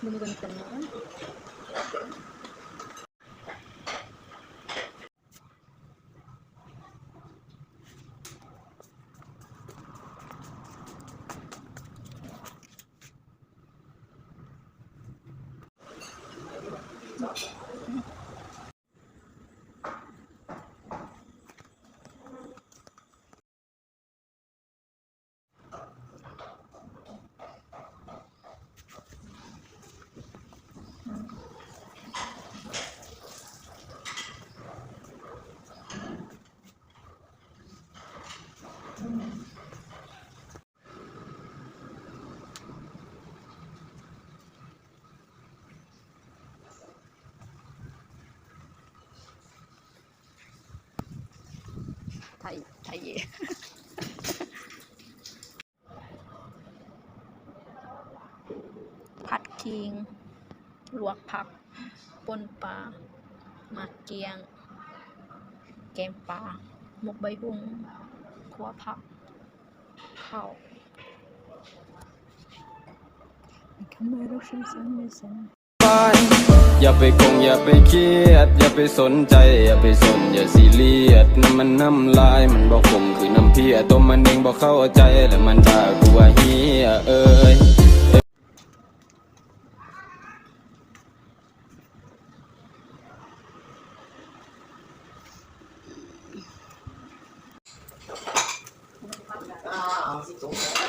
Ganito na.ไทยผัดขิงลวกผักปนปลาหมักเกียงแกงปลาหมกใบบุ้งขั่วผักข้าวทำไมเราชื่อเสียงไม่เสียงอย่าไปคงอย่าไปเครียดอย่าไปสนใจอย่าไปสนอย่าซีเรียสน้ำมันน้ำลายมันบอกคงคือน้ำเพียตัวมันเองบอกเข้าใจแล้วมันด่ากูว่าเฮียเอ้ยเอาสิ